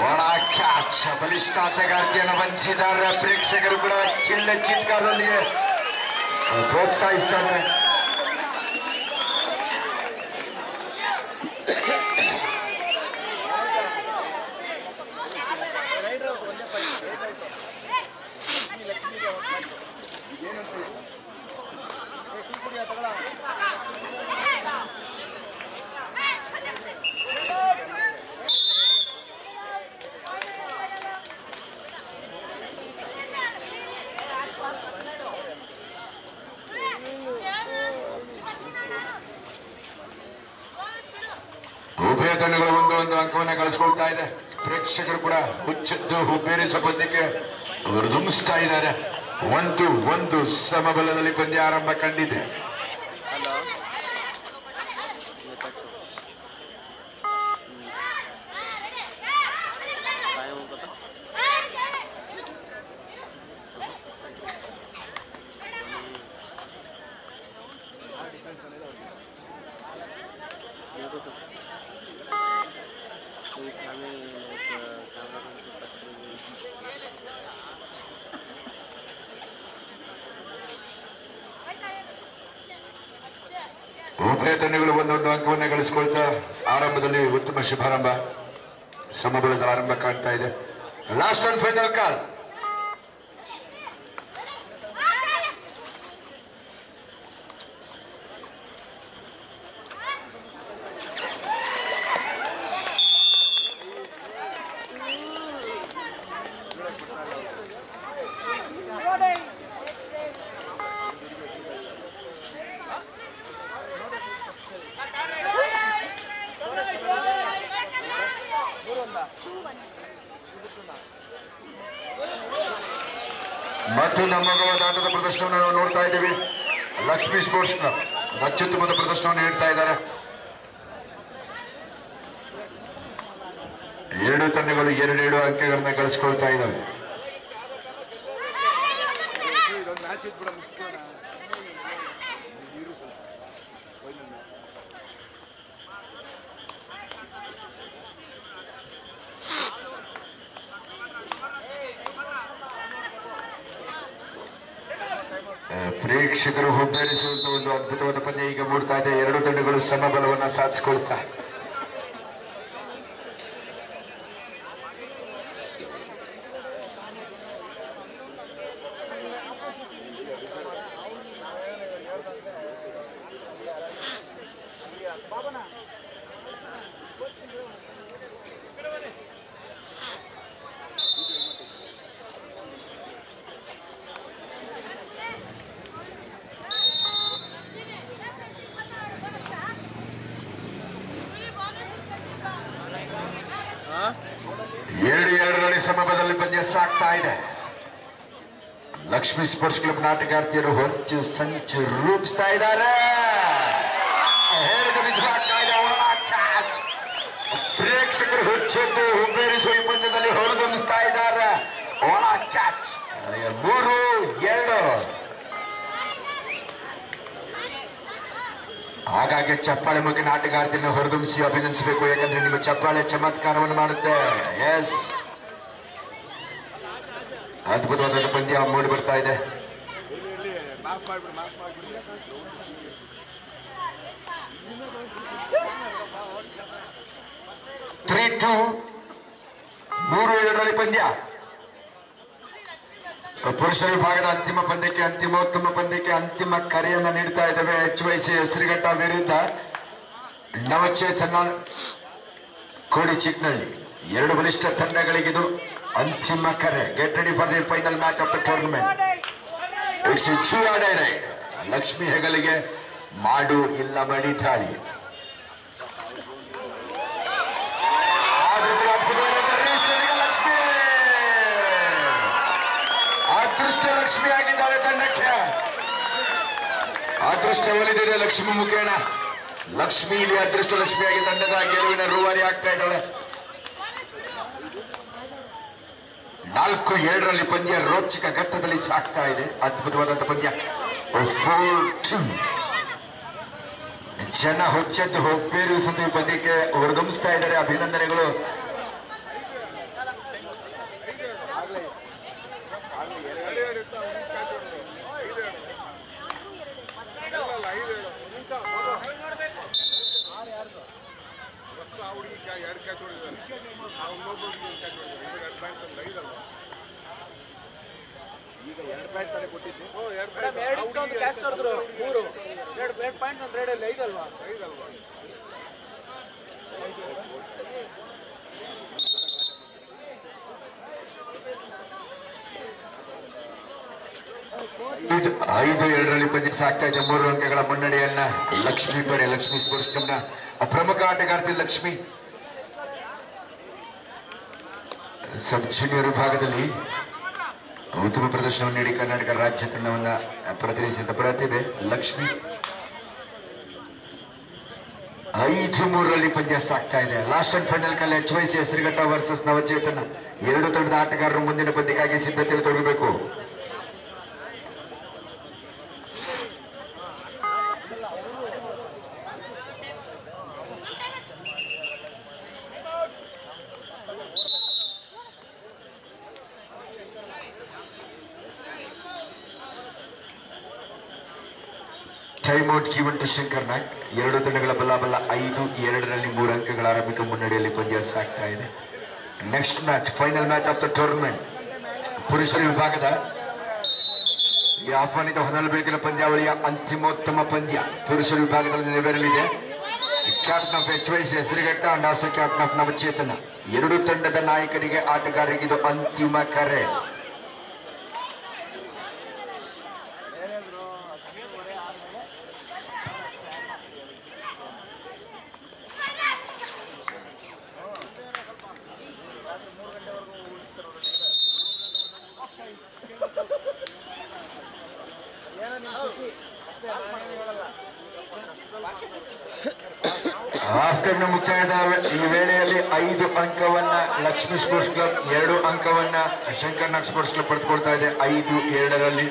ಒಳ ಕ್ಯಾಚ್ ಬಲಿಷ್ಠ ಆಟಗಾರ್ತಿಯನ್ನು ವಂಚಿಸಿದ್ದಾರೆ. ಪ್ರೇಕ್ಷಕರು ಕೂಡ ಚಿಲ್ಲ ಚಿತ್ಕಾರದೊಂದಿಗೆ ಪ್ರೋತ್ಸಾಹಿಸ್ತಾ ಇದ್ದಾರೆ. ಉಭಯ ತಂಡಗಳು ಒಂದು ಅಂಕವನ್ನು ಗಳಿಸಿಕೊಳ್ತಾ ಇದೆ. ಪ್ರೇಕ್ಷಕರು ಕೂಡ ಹುಚ್ಚೆದ್ದು ಹುಬ್ಬೇರಿಸುವ ಪಂದ್ಯಕ್ಕೆ ಧುಮಿಸ್ತಾ ಇದ್ದಾರೆ. ಒಂದು ಸಮಬಲದಲ್ಲಿ ಪಂದ್ಯ ಆರಂಭ ಕಂಡಿದೆ. ಉಭಯ ತಂಡಗಳು ಒಂದೊಂದು ಅಂಕವನ್ನು ಗಳಿಸಿಕೊಳ್ತಾ ಆರಂಭದಲ್ಲಿ ಉತ್ತಮ ಶುಭಾರಂಭ, ಸಮಬಲದ ಆರಂಭ ಕಾಣ್ತಾ ಇದೆ. Last and final call. ಮತ್ತು ನಮ್ಮ ಆಟದ ಪ್ರದರ್ಶನವನ್ನು ನಾವು ನೋಡ್ತಾ ಇದ್ದೀವಿ. ಲಕ್ಷ್ಮೀ ಸ್ಪೋರ್ಟ್ಸ್ ಕ್ಲಬ್ ಅತ್ಯುತ್ತಮದ ಪ್ರದರ್ಶನವನ್ನು ನೀಡ್ತಾ ಇದ್ದಾರೆ. ಎರಡು ತಂಡಗಳು 2 ಅಂಕಗಳನ್ನು ಗಳಿಸಿಕೊಳ್ತಾ ಇದ್ದಾವೆ. ಪ್ರೇಕ್ಷಕರು ಹುಬ್ಬೇರಿಸುವಂತ ಒಂದು ಅದ್ಭುತವಾದ ಪಂದ್ಯ ಈಗ ಮೂಡ್ತಾ ಇದೆ. ಎರಡು ತಂಡಗಳು ಸಮಬಲವನ್ನ ಸಾಧಿಸಿಕೊಳ್ತಾ ಎರಡರಲ್ಲಿ ಸಮಬಲದಲ್ಲಿ ಪಂದ್ಯ ಸಾಗ್ತಾ ಇದೆ. ಲಕ್ಷ್ಮೀ ಸ್ಪೋರ್ಟ್ಸ್ ಕ್ಲಬ್ ಆಟಗಾರ್ತಿಯರು ಹೊಂಚು ಸಂಚು ರೂಪಿಸ್ತಾ ಇದ್ದಾರೆ. ಪ್ರೇಕ್ಷಕರು ಹುಚ್ಚೆದ್ದು ಹುಬ್ಬೇರಿಸುವ ಈ ಪಂದ್ಯದಲ್ಲಿ ಹೊರದೊಂದಿಸ್ತಾ ಇದ್ದಾರೆ. ಒಳ ಕ್ಯಾಚ್ 3-2. ಹಾಗಾಗಿ ಚಪ್ಪಾಳೆ ಮುಖಿನ ಆಟಗಾರ್ತಿಯನ್ನು ಹೊರದುಂಬಿಸಿ ಅಭಿನಂದಿಸಬೇಕು. ಯಾಕಂದ್ರೆ ನಿಮ್ಮ ಚಪ್ಪಾಳೆ ಚಮತ್ಕಾರವನ್ನು ಮಾಡುತ್ತೆ. ಎಸ್, ಅದ್ಭುತವಾದ ಪಂದ್ಯ ಮೂಡಿ ಬರ್ತಾ ಇದೆ. ತ್ರೀ-2 3-2 ಪಂದ್ಯ. ಪುರುಷರ ವಿಭಾಗದ ಅಂತಿಮ ಪಂದ್ಯಕ್ಕೆ ಅಂತಿಮೋತ್ತಮ ಪಂದ್ಯಕ್ಕೆ ಅಂತಿಮ ಕರೆಯನ್ನ ನೀಡ್ತಾ ಇದ್ದೇವೆ. HYC ಹೆಸರುಘಟ್ಟ ವಿರುದ್ಧ ನವಚೇತನ ಕೋಡಿ ಚಿಕ್ನಳ್ಳಿ. ಎರಡು ಬಲಿಷ್ಠ ತಂಡಗಳಿಗಿದು ಅಂತಿಮ ಕರೆ. Get ready for the final match of the tournament. It's raid. Lakshmi ಹೆಗಲಿಗೆ ಮಾಡು ಇಲ್ಲ ಮಡಿ ತಾಳಿ. ಅದೃಷ್ಟ ಲಕ್ಷ್ಮಿ ಆಗಿದ್ದಾಳೆ ತಂಡಕ್ಕೆ. ಅದೃಷ್ಟ ಒಲಿದಿದೆ ಲಕ್ಷ್ಮಿ ಮುಖೇಣ. ಲಕ್ಷ್ಮಿ ಇಲ್ಲಿ ಅದೃಷ್ಟ ಲಕ್ಷ್ಮಿಯಾಗಿ ತಂಡದ ಗೆಲುವಿನ ರೂವಾರಿ ಆಗ್ತಾ ಇದ್ದಾಳೆ. 4-7 ಪಂದ್ಯ ರೋಚಕ ಘಟ್ಟದಲ್ಲಿ ಸಾಗ್ತಾ ಇದೆ. ಅದ್ಭುತವಾದಂತಹ ಪಂದ್ಯ. 4-2 ಜನ ಹುಚ್ಚೆದ್ದು ಬೇರೆ ಪಂದ್ಯಕ್ಕೆ ಹೊರದುಂಬಿಸ್ತಾ ಇದ್ದಾರೆ. ಅಭಿನಂದನೆಗಳು ಐದು ಎರಡರಲ್ಲಿ ಪಂದ್ಯ ಸಾಗ್ತಾ ಇದೆ. 3 ಅಂಕಗಳ ಮುನ್ನಡೆಯನ್ನ ಲಕ್ಷ್ಮೀ ಪಡೆ, ಲಕ್ಷ್ಮೀ ಸ್ಪೋರ್ಟ್ಸ್ ಕ್ಲಬ್ನ ಪ್ರಮುಖ ಆಟಗಾರ್ತಿ ಲಕ್ಷ್ಮಿ ಸಬ್ ಜೂನಿಯರ್ ವಿಭಾಗದಲ್ಲಿ ಉತ್ತಮ ಪ್ರದರ್ಶನವನ್ನು ನೀಡಿ ಕರ್ನಾಟಕ ರಾಜ್ಯ ತಂಡವನ್ನ ಪ್ರತಿನಿಧಿಸಿದ ಪ್ರತಿಭೆ ಲಕ್ಷ್ಮಿ. 5-3ರಲ್ಲಿ ಪಂದ್ಯ ಸಾಗ್ತಾ ಇದೆ. ಲಾಸ್ಟ್ ಅಂಡ್ ಫೈನಲ್ ಕಾಲ HYC ಹೆಸರುಘಟ್ಟ ವರ್ಸಸ್ ನವಚೇತನ. 2 ತಂಡದ ಆಟಗಾರರು ಮುಂದಿನ ಪಂದ್ಯಕ್ಕಾಗಿ ಸಿದ್ಧತೆಯಲ್ಲಿ ತೊಡಗಬೇಕು. Time out given to Shankar Nag. 2 ತಂಡಗಳ ಬಲಾಬಲ 5-2ರಲ್ಲಿ 3 ಅಂಕಗಳ ಆರಂಭಿಕ ಮುನ್ನಡೆಯಲ್ಲಿ ಪಂದ್ಯ ಸಾಗ್ತಾ ಇದೆ. Next match, final match of the tournament. ಪುರುಷರ ವಿಭಾಗದ ಈ ಆಹ್ವಾನಿತ ಹೊನಲು ಬೆಳಕಿನ ಪಂದ್ಯಾವಳಿಯ ಅಂತಿಮೋತ್ತಮ ಪಂದ್ಯ ಪುರುಷರ ವಿಭಾಗದಲ್ಲಿ ನೆರವೇರಲಿದೆ. Captain of HYC Hesaraghatta and also captain of Navachetana. 2 ತಂಡದ ನಾಯಕರಿಗೆ, ಆಟಗಾರರಿಗೆ ಇದು ಅಂತಿಮ ಕರೆ. ಹಾಫ್ ಟೈಮ್ ಮುಕ್ತಾಯದ ಈ ವೇಳೆಯಲ್ಲಿ 5 ಅಂಕವನ್ನ ಲಕ್ಷ್ಮೀ ಸ್ಪೋರ್ಟ್ಸ್ ಕ್ಲಬ್, 2 ಅಂಕವನ್ನ ಶಂಕರ್ ನಾಗ್ ಸ್ಪೋರ್ಟ್ಸ್ ಕ್ಲಬ್ ಪಡೆದುಕೊಳ್ತಾ ಇದೆ. 5-2ರಲ್ಲಿ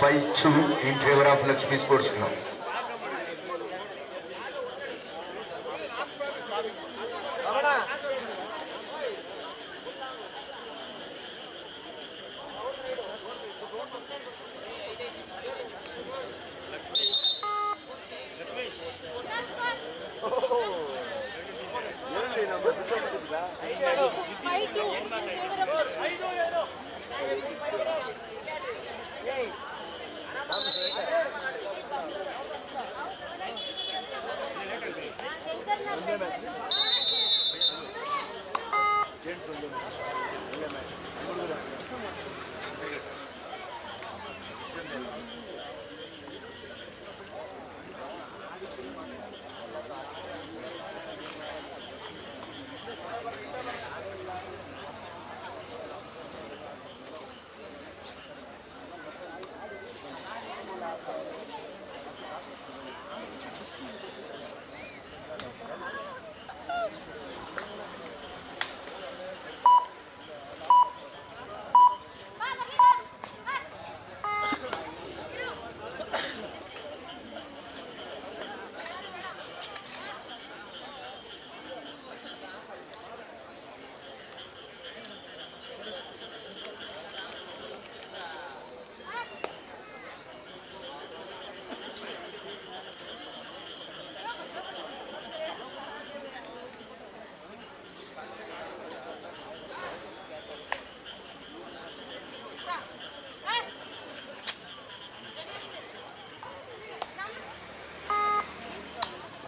5-2 ಇನ್ favour of Lakshmi sports club.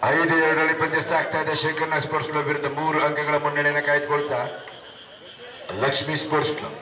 ಐದು ಎರಡರಲ್ಲಿ ಪಂದ್ಯ ಸಾಗ್ತಾ ಇದೆ. ಶಂಕರ್ ನಾಗ್ ಸ್ಪೋರ್ಟ್ಸ್ ಕ್ಲಬ್ ವಿರುದ್ಧ 3 ಅಂಕಗಳ ಮುನ್ನಡೆಯನ್ನು ಕಾಯ್ದುಕೊಳ್ತಾ Lakshmi sports club.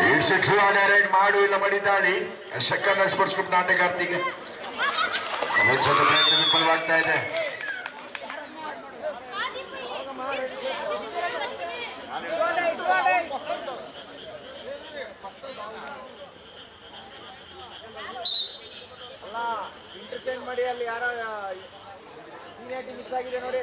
It's true direct ಮಾಡು ಇಲ್ಲ ಮಡಿತಾಳಿ ಶಕ್ಕರ್ನ ಸ್ಪೋರ್ಟ್ಸ್ ಕ್ಲಬ್ ನಾಟಗಾರ್ತಿಗೆ ಪ್ರಯತ್ನ ವಿಫಲವಾಗ್ತಾ ಇದೆ. ಇಂಟರ್ಚೇಂಜ್ ಮಾಡಿ ಅಲ್ಲಿ ಯಾರೋ ಮಿಸ್ ಆಗಿದೆ ನೋಡಿ.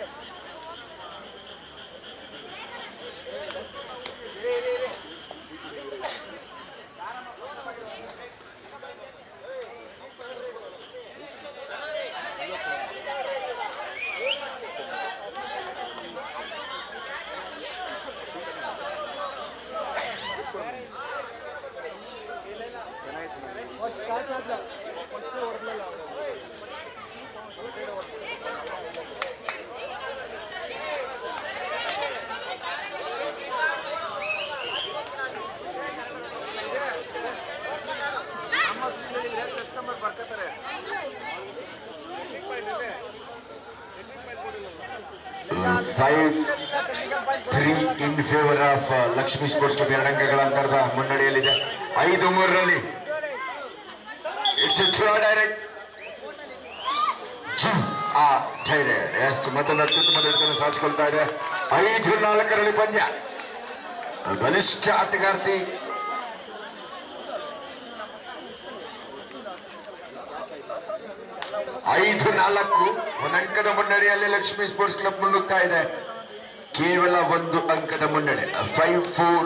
ಬರ್ಕತ್ತಾರೆ 5-3 in favor of Lakshmi sports club. 2 ಅಂಕಗಳ ಅಂತರದ ಮುನ್ನಡೆಯಲ್ಲಿದೆ 5-3ರಲ್ಲಿ. ಇಟ್ಸ್ ಡೈರೆಕ್ಟ್ ಮತ್ತೊಂದು ಅತ್ಯುತ್ತಮ ಗಳಿಕೆಯನ್ನು ಸಾಧಿಸಿಕೊಳ್ತಾ ಇದೆ. 5-4ರಲ್ಲಿ ಪಂದ್ಯ. ಬಲಿಷ್ಠ ಆಟಗಾರ್ತಿ ಐದು 4 1 ಅಂಕದ ಮುನ್ನಡೆಯಲ್ಲಿ ಲಕ್ಷ್ಮಿ ಸ್ಪೋರ್ಟ್ಸ್ ಕ್ಲಬ್ ಮುನ್ನುಗ್ತಾ ಇದೆ. ಕೇವಲ 1 ಅಂಕದ ಮುನ್ನಡೆ 5-4.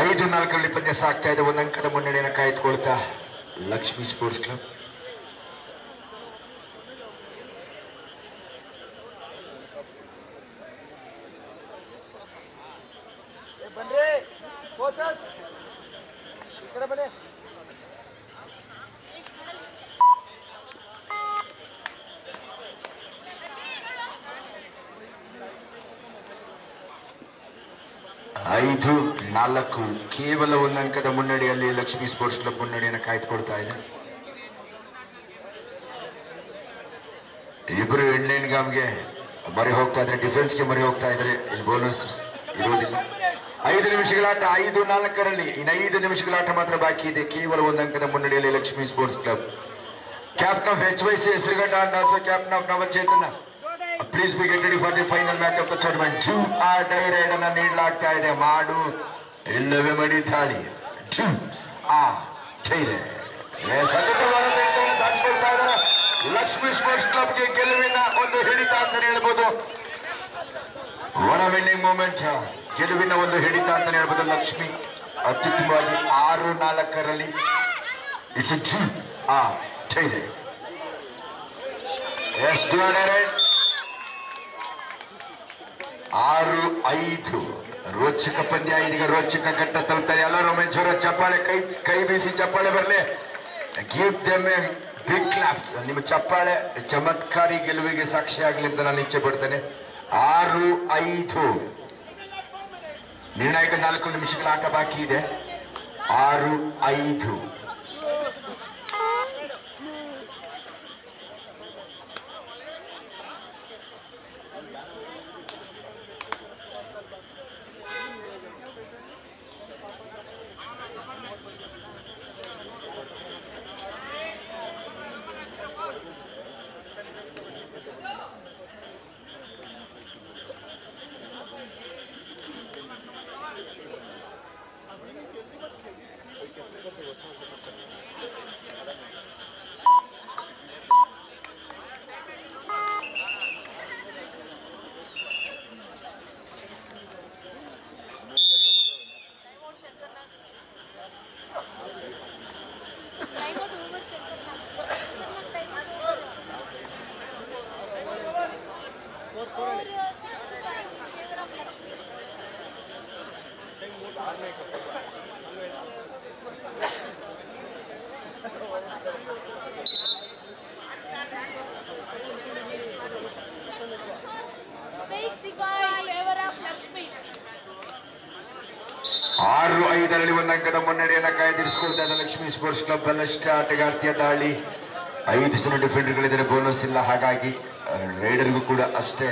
ಐದು 4ರಲ್ಲಿ ಪಂದ್ಯ ಸಾಗ್ತಾ ಇದೆ. 1 ಅಂಕದ ಮುನ್ನಡೆಯನ್ನು ಕಾಯ್ದುಕೊಳ್ತಾ ಲಕ್ಷ್ಮಿ ಸ್ಪೋರ್ಟ್ಸ್ ಕ್ಲಬ್. ಬನ್ರಿ ಕೋಚಸ್ ಈ ಕಡೆ ಬನ್ನಿ. ಐದು 4 ಕೇವಲ 1 ಅಂಕದ ಮುನ್ನಡೆಯಲ್ಲಿ ಲಕ್ಷ್ಮಿ ಸ್ಪೋರ್ಟ್ಸ್ ಕ್ಲಬ್ ಮುನ್ನಡೆಯನ್ನು ಕಾಯ್ದುಕೊಳ್ತಾ ಇದೆ. ಇಬ್ಬರು ಎಂಡ್ಲೈನ್ ಗಾಮ್ಗೆ ಮೊರೆ ಹೋಗ್ತಾ ಇದ್ದಾರೆ, ಡಿಫೆನ್ಸ್ಗೆ ಮೊರೆ ಹೋಗ್ತಾ ಇದ್ದಾರೆ. ಇಲ್ಲಿ ಬೋನಸ್ ಇರುವುದಿಲ್ಲ. 5 ನಿಮಿಷಗಳ ಆಟ 5-4ರಲ್ಲಿ. ಇನ್ನು 5 ನಿಮಿಷಗಳ ಆಟ ಮಾತ್ರ ಬಾಕಿ ಇದೆ. ಕೇವಲ 1 ಅಂಕದ ಮುನ್ನಡೆಯಲ್ಲಿ Lakshmi sports club. Captain of HYC Hesaraghatta and also captain of Navachetana. Please be get ready for the final match of the tournament. 2 direct ಅನ್ನ ನೀಡಲಾಗ್ತಾ ಇದೆ. ಮಾಡು ಇಲ್ಲವೇ ಮಡಿತಾಳಿ. 2 ಸತತವಾದ ಪ್ರಯತ್ನವನ್ನು ಸಾಧಿಸಿಕೊಳ್ತಾ ಇದ್ದಾರೆ. ಲಕ್ಷ್ಮಿ ಸ್ಪೋರ್ಟ್ಸ್ ಕ್ಲಬ್ಗೆ ಗೆಲುವಿನ ಒಂದು ಹಿಡಿತ ಅಂತ ಹೇಳ್ಬೋದು. ಒನ್ ವಿನ್ನಿಂಗ್ ಮೂಮೆಂಟ್, ಗೆಲುವಿನ ಒಂದು ಹಿಡಿತ ಅಂತ ಹೇಳ್ಬೋದು. ಲಕ್ಷ್ಮಿ ಅತ್ಯುತ್ತಮವಾಗಿ 6-4ರಲ್ಲಿ ಇಟ್ಸ್ 6-5 ರೋಚಕ ಪಂದ್ಯ. ಇದೀಗ ರೋಚಕ ಘಟ್ಟ ತಲುಪ್ತಾರೆ. ಎಲ್ಲ ರೊಮೆಂಚೂರ ಚಪ್ಪಾಳೆ ಕೈ ಬೀಸಿ ಚಪ್ಪಾಳೆ ಬರಲಿ. Give them a big claps. ನಿಮ್ಮ ಚಪ್ಪಾಳೆ ಚಮತ್ಕಾರಿ ಗೆಲುವಿಗೆ ಸಾಕ್ಷಿಯಾಗಲಿ ಅಂತ ನಾನು ಇಚ್ಛೆ ಪಡ್ತೇನೆ. 6-5 ನಿರ್ಣಾಯಕ 4 ನಿಮಿಷಗಳ ಆಟ ಬಾಕಿ ಇದೆ. 6-5. 6-5ರಲ್ಲಿ ಒಂದು ಅಂಕದ ಮುನ್ನಡೆಯನ್ನು ಕಾಯ್ದಿರಿಸಿಕೊಳ್ತಾ ಇದೆ ಲಕ್ಷ್ಮೀ ಸ್ಪೋರ್ಟ್ಸ್ ಕ್ಲಬ್. ಬಲಿಷ್ಠ ಆಟಗಾರ್ತಿಯ ದಾಳಿ. 5 ಜನ ಡಿಫೆಂಡರ್ಗಳಿದ್ದಾರೆ, ಬೋನಸ್ ಇಲ್ಲ, ಹಾಗಾಗಿ ರೈಡರ್ಗೂ ಕೂಡ ಅಷ್ಟೇ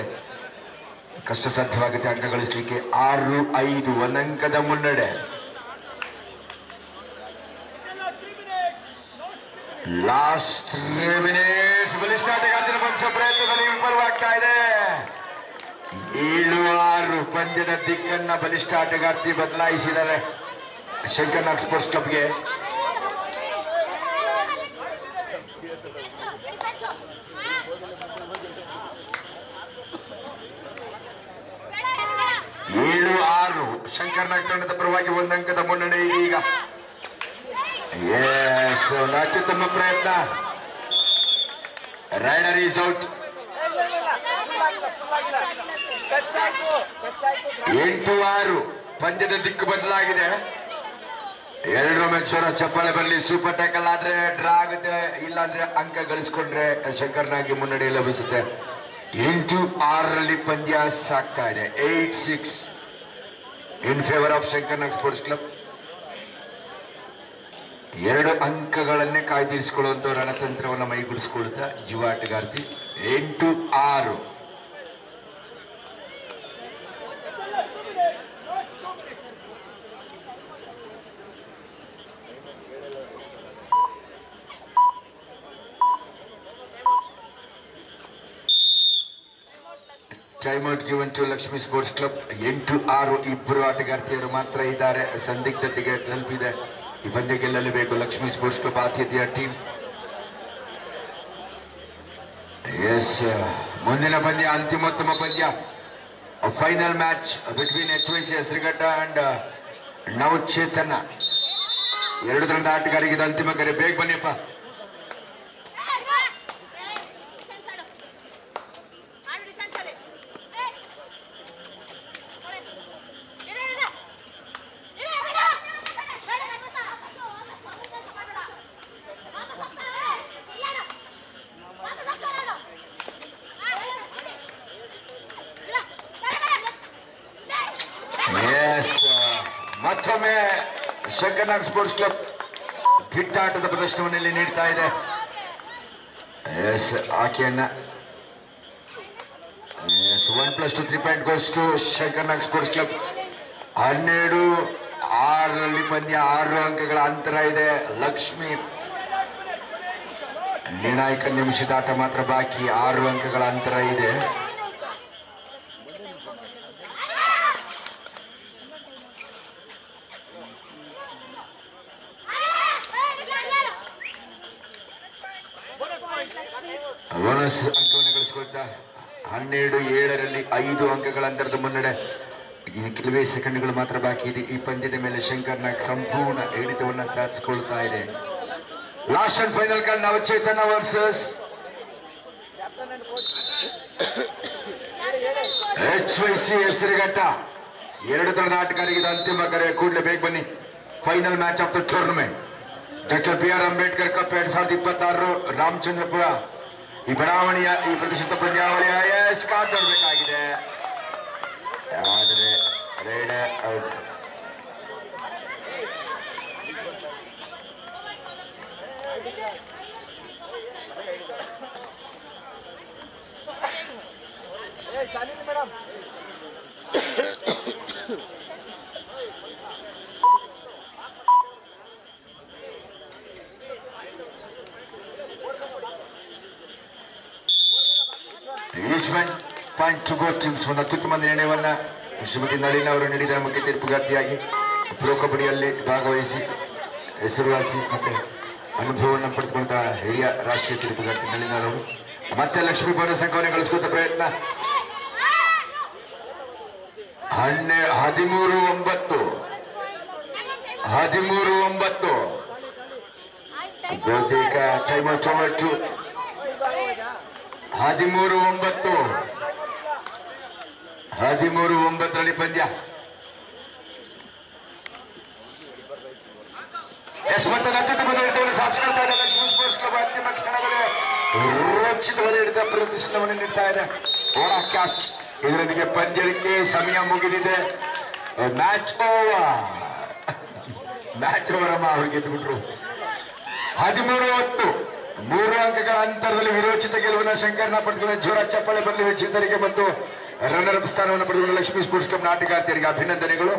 ಕಷ್ಟ ಸಾಧ್ಯವಾಗುತ್ತೆ ಅಂಕ ಗಳಿಸಲಿಕ್ಕೆ. 6-5 ಒಂದು ಅಂಕದ ಮುನ್ನಡೆ. Last 3 minutes. ಬಲಿಷ್ಠ ಆಟಗಾರ್ತಿಯ ಪಂಚ ಪ್ರಯತ್ನದಲ್ಲಿ ವಿಫಲವಾಗ್ತಾ ಇದೆ. 7-6 ಪಂದ್ಯದ ದಿಕ್ಕನ್ನ ಬಲಿಷ್ಠ ಆಟಗಾರ್ತಿ ಬದಲಾಯಿಸಿದ್ದಾರೆ ಶಂಕರ್ನಾಗ್ ಸ್ಪೋರ್ಟ್ಸ್ ಕ್ಲಬ್ಗೆ. ಶಂಕರ್ನಾಗ್ ತಂಡದ ಪರವಾಗಿ ಒಂದು ಅಂಕದ ಮುನ್ನಡೆ ಈಗ. ಒಂದು ಅತ್ಯುತ್ತಮ ಪ್ರಯತ್ನ. Rider is out. 8-6 ಪಂದ್ಯದ ದಿಕ್ಕು ಬದಲಾಗಿದೆ. ಎಲ್ಲರೂ ಮೆಚ್ಚೋರ ಚಪ್ಪಾಳೆ ಬರಲಿ. ಸೂಪರ್ ಟ್ಯಾಕಲ್ ಆದ್ರೆ ಡ್ರಾ ಆಗುತ್ತೆ, ಇಲ್ಲಾಂದ್ರೆ ಅಂಕ ಗಳಿಸ್ಕೊಂಡ್ರೆ ಶಂಕರ್ನಾಗ್ಗೆ ಮುನ್ನಡೆ ಲಭಿಸುತ್ತೆ. 8-6ರಲ್ಲಿ ಪಂದ್ಯ ಸಾಗ್ತಾ ಇದೆ. 8-6 in favour of Shankarnag sports club. 2 ಅಂಕಗಳನ್ನೇ ಕಾಯ್ದಿರಿಸಿಕೊಳ್ಳುವಂತ ರಣತಂತ್ರವನ್ನು ಮೈಗೂಡಿಸಿಕೊಳ್ಳುತ್ತಾ ಯುವ ಆಟಗಾರ್ತಿ. 8-6. Time out given to Lakshmi sports club. 8-6 ಇಬ್ಬರು ಆಟಗಾರ್ತಿಯರು ಮಾತ್ರ ಇದ್ದಾರೆ. ಸಂದಿಗ್ಧತೆಗೆ ತಲುಪಿದೆ. ಈ ಪಂದ್ಯ ಗೆಲ್ಲಲೇಬೇಕು ಲಕ್ಷ್ಮೀ ಸ್ಪೋರ್ಟ್ಸ್ ಕ್ಲಬ್ ಆತಿಥ್ಯ ಟೀಮ್. ಎಸ್, ಮುಂದಿನ ಪಂದ್ಯ ಅಂತಿಮೋತ್ತಮ ಪಂದ್ಯ. Final match between HYC Hesaraghatta and Navachetana. 2 ತಂಡ ಆಟಗಾರಿಗೆ ಅಂತಿಮ ಕರೆ. ಬೇಗ ಬನ್ನಿಯಪ್ಪ. ಮತ್ತೊಮ್ಮೆ ಶಂಕರ್ನಾಗ್ ಸ್ಪೋರ್ಟ್ಸ್ ಕ್ಲಬ್ ದಿಟ್ಟಾಟದ ಪ್ರದರ್ಶನವನ್ನು ನೀಡ್ತಾ ಇದೆ. ಎಸ್, ಆಕೆಯನ್ನ 1+2 3 point goes to Shankarnag sports club. 12-6ರಲ್ಲಿ ಪಂದ್ಯ. 6 ಅಂಕಗಳ ಅಂತರ ಇದೆ. ಲಕ್ಷ್ಮಿ ನಿರ್ಣಾಯಕ ನಿಮಿಷದ ಆಟ ಮಾತ್ರ ಬಾಕಿ. 6 ಅಂಕಗಳ ಅಂತರ ಇದೆ. ಬೋನಸ್ ಅಂಕವನ್ನು ಗಳಿಸಿಕೊಳ್ತಾ 12-7ರಲ್ಲಿ 5 ಅಂಕಗಳ ಅಂತರದ ಮುನ್ನಡೆ. ಇನ್ನು ಕೆಲವೇ ಸೆಕೆಂಡ್ಗಳು ಮಾತ್ರ ಬಾಕಿ ಇದೆ. ಈ ಪಂದ್ಯದ ಮೇಲೆ ಶಂಕರ್ನಾಗ್ ಸಂಪೂರ್ಣ ಹಿಡಿತವನ್ನು ಸಾಧಿಸಿಕೊಳ್ತಾ ಇದೆ. Last and final call Navachetana versus HYC Hesaraghatta. 2 ತಂಡದ ಆಟಗಾರರಿಗೆ ಅಂತಿಮ ಕರೆ. ಕೂಡಲೇ ಬೇಗ ಬನ್ನಿ. Final match of the tournament. Doctor BR Ambedkar cup 2026 Ramachandrapura. ಈ ಬಡಾವಣೆಯ ಈ ಪ್ರತಿಷ್ಠಿತ ಪಂದ್ಯಾವಳಿಯ ಕಾತೊಡಬೇಕಾಗಿದೆ. ಆದರೆ rider out. Madam point to both teams. ಒಂದು ಅತ್ಯುತ್ತಮ ನಿರ್ಣಯವನ್ನ ಶ್ರೀಮತಿ ನಳಿನ್ ಅವರು ನೀಡಿದ್ದಾರೆ. ಮುಖ್ಯ ತೀರ್ಪುಗಾರ್ತಿಯಾಗಿ ಪ್ರೊ ಕಬಡ್ಡಿಯಲ್ಲಿ ಭಾಗವಹಿಸಿ ಹೆಸರುವಾಸಿ ಮತ್ತೆ ಅನುಭವವನ್ನು ಪಡೆದುಕೊಂಡ ಹಿರಿಯ ರಾಷ್ಟ್ರೀಯ ತೀರ್ಪುಗಾರ್ತಿ ನಳಿನ್ ಅವರು ಮತ್ತೆ ಲಕ್ಷ್ಮೀ ಬೋನಸ್ ಅಂಕವನ್ನು ಗಳಿಸುವಂತ ಪ್ರಯತ್ನ. 13-9 ಬಹುತೇಕ ಟೈಮ್ ಔಟ್ 13-9ರಲ್ಲಿ ಪಂದ್ಯ. ಎಸ್, ಮತ್ತೆ ಅತ್ಯುತ್ತಮ ಹಿಡಿತವನ್ನು ಸಾಧಿಸಿಕೊಳ್ತಾ ಇದೆ ಲಕ್ಷ್ಮೀ ಸ್ಪೋರ್ಟ್ಸ್ ಕ್ಲಬ್. ಅಂತಿಮ ಕ್ಷಣದಲ್ಲಿ ರೋಚಿತವಾದ ಹಿಡಿತ ಪ್ರದರ್ಶನವನ್ನು ನೀಡ್ತಾ ಇದೆ. ಓಣ ಕ್ಯಾಚ್. ಇದರೊಂದಿಗೆ ಪಂದ್ಯಕ್ಕೆ ಸಮಯ ಮುಗಿದಿದೆ. Match over. ಮ್ಯಾಚ್ ಅವರಮ್ಮ ಅವ್ರು ಗೆದ್ದುಬಿಟ್ರು 13-10 3 ಅಂಕಗಳ ಅಂತರದಲ್ಲಿ ವಿರೋಚಿತ ಗೆಲುವಿನ ಶಂಕರನ ಪಡೆದುಕೊಂಡ ಜೋರ ಚಪ್ಪಾಳೆ ಬರಲಿ ವೀಕ್ಷಕರಿಗೆ ಮತ್ತು ರನ್ನರ್ ಅಪ್ ಸ್ಥಾನವನ್ನು ಪಡೆದುಕೊಂಡ ಲಕ್ಷ್ಮೀ ಸ್ಪೋರ್ಟ್ಸ್ ಕ್ಲಬ್ ಆಟಗಾರ್ತಿಯರಿಗೆ ಅಭಿನಂದನೆಗಳು.